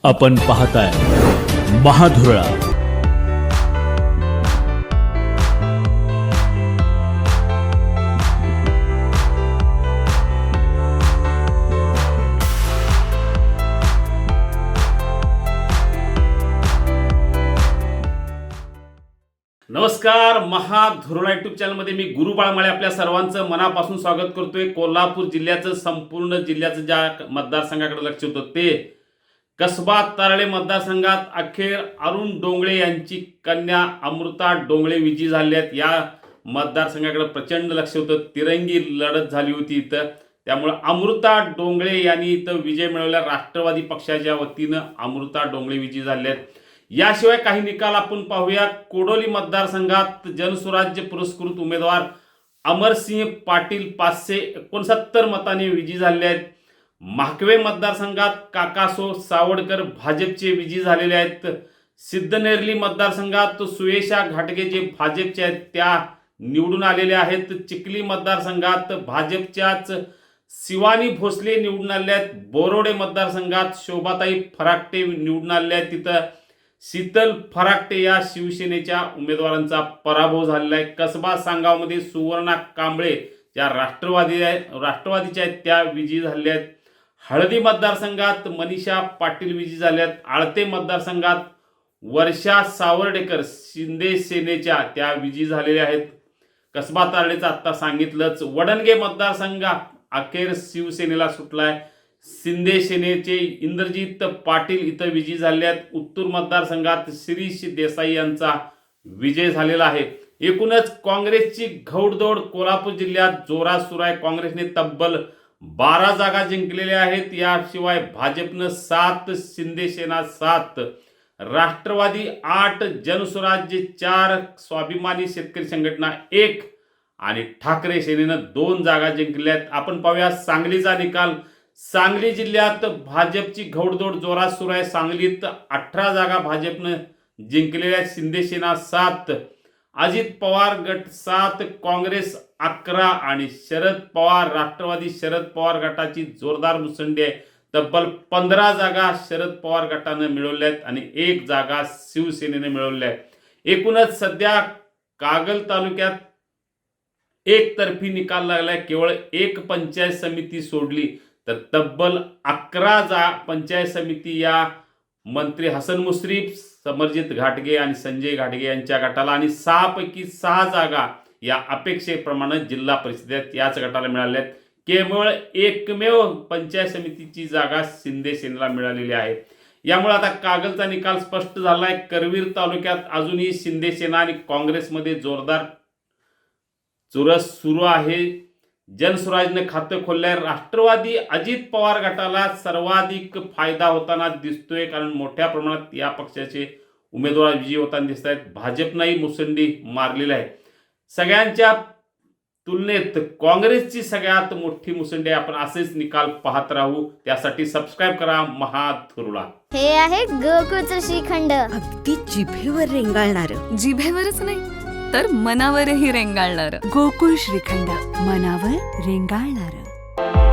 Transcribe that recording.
आपण पाहताय महाधुरळा. नमस्कार. महाधुरळा युट्यूब चॅनलमध्ये मी गुरु बाळमाळे आपल्या सर्वांचं मनापासून स्वागत करतोय. कोल्हापूर जिल्ह्याचं संपूर्ण जिल्ह्याचं ज्या मतदारसंघाकडे लक्ष होतं ते कसबा तारळे मतदारसंघात अखेर अरुण डोंगळे यांची कन्या अमृता डोंगळे विजयी झाली आहेत. या मतदारसंघाकडे प्रचंड लक्ष होतं. तिरंगी लढत झाली होती इथं. त्यामुळे अमृता डोंगळे यांनी इथं विजय मिळवला. राष्ट्रवादी पक्षाच्या वतीनं अमृता डोंगळे विजयी झाले आहेत. याशिवाय काही निकाल आपण पाहूया. कोडोली मतदारसंघात जनसुराज्य पुरस्कृत उमेदवार अमरसिंह पाटील 569 मतांनी विजयी झाले आहेत. म्हाकवे मतदारसंघात काकासो सावडकर भाजपचे विजयी झालेले आहेत. सिद्धनेरली मतदारसंघात सुयेशा घाटगे जे भाजपचे आहेत त्या निवडून आलेले आहेत. चिखली मतदारसंघात भाजपच्याच शिवानी भोसले निवडून आले आहेत. बोरोडे मतदारसंघात शोभाताई फराकटे निवडून आले आहेत. तिथं शीतल फराकटे या शिवसेनेच्या उमेदवारांचा पराभव झालेला आहे. कसबा सांगावमध्ये सुवर्णा कांबळे ज्या राष्ट्रवादीच्या आहेत त्या विजयी झालेल्या आहेत. हळदी मतदारसंघात मनीषा पाटील विजयी झाल्या आहेत. आळते मतदारसंघात वर्षा सावर्डेकर शिंदे सेनेच्या त्या विजयी झालेल्या आहेत. कसबा तारडेचं आत्ता सांगितलंच. वडणगे मतदारसंघात अखेर शिवसेनेला सुटलाय. शिंदे सेनेचे इंद्रजित पाटील इथं विजयी झाले आहेत. उत्तूर मतदारसंघात शिरीष देसाई यांचा विजय झालेला आहे. एकूणच काँग्रेसची घौडदौड कोल्हापूर जिल्ह्यात जोरात सुरू आहे. काँग्रेसने तब्बल 12 जागा जिंकलेल्या आहेत. याशिवाय भाजपनं 7, शिंदे सेना 7, राष्ट्रवादी 8, जनसुराज्य 4, स्वाभिमानी शेतकरी संघटना 1 आणि ठाकरे सेनेनं 2 जागा जिंकल्या आहेत. आपण पाहूया सांगलीचा निकाल. सांगली जिल्ह्यात भाजपची घौडदौड जोरात सुरू आहे. सांगलीत 18 जागा भाजपनं जिंकलेल्या. शिंदे सेना 7, अजित पवार गट 7, काँग्रेस 11 आणि शरद पवार राष्ट्रवादी शरद पवार गटाची जोरदार मुसंडी आहे. तब्बल 15 जागा शरद पवार गटानं मिळवल्या आहेत आणि 1 जागा शिवसेनेने मिळवल्या आहेत. एकूणच सध्या कागल तालुक्यात एकतर्फी निकाल लागलाय. केवळ एक पंचायत समिती सोडली तर तब्बल 11 पंचायत समिती या मंत्री हसन मुश्रीफ, समरजित घाटगे आणि संजय घाटगे यांच्या गटाला आणि 6 पैकी 6 जागा या अपेक्षेप्रमाणे जिल्हा परिषदेत याच गटाला मिळाल्या आहेत. केवळ एकमेव पंचायत समितीची जागा शिंदे सेनेला मिळालेली आहे. यामुळे आता कागलचा निकाल स्पष्ट झाला आहे. करवीर तालुक्यात अजूनही शिंदे सेना आणि काँग्रेसमध्ये जोरदार चुरस सुरू आहे. जनसुराजने खातं खोललंय. राष्ट्रवादी अजित पवार गटाला सर्वाधिक फायदा होताना दिसतोय, कारण मोठ्या प्रमाणात या पक्षाचे उमेदवार विजयी होताना दिसत आहेत. भाजपनंही मुसंडी मारलेली आहे. सगळ्यांच्या तुलनेत काँग्रेसची सगळ्यात मोठी मुसंडी आहे. आपण असेच निकाल पाहत राहू. त्यासाठी सबस्क्राईब करा महाधुरळा. हे आहे गोकुळचं श्रीखंड. अगदी जिभेवर रेंगाळणार. जिभेवरच नाही तर मनावरही रेंगाळणार. गोकुळ श्रीखंड, मनावर रेंगाळणार.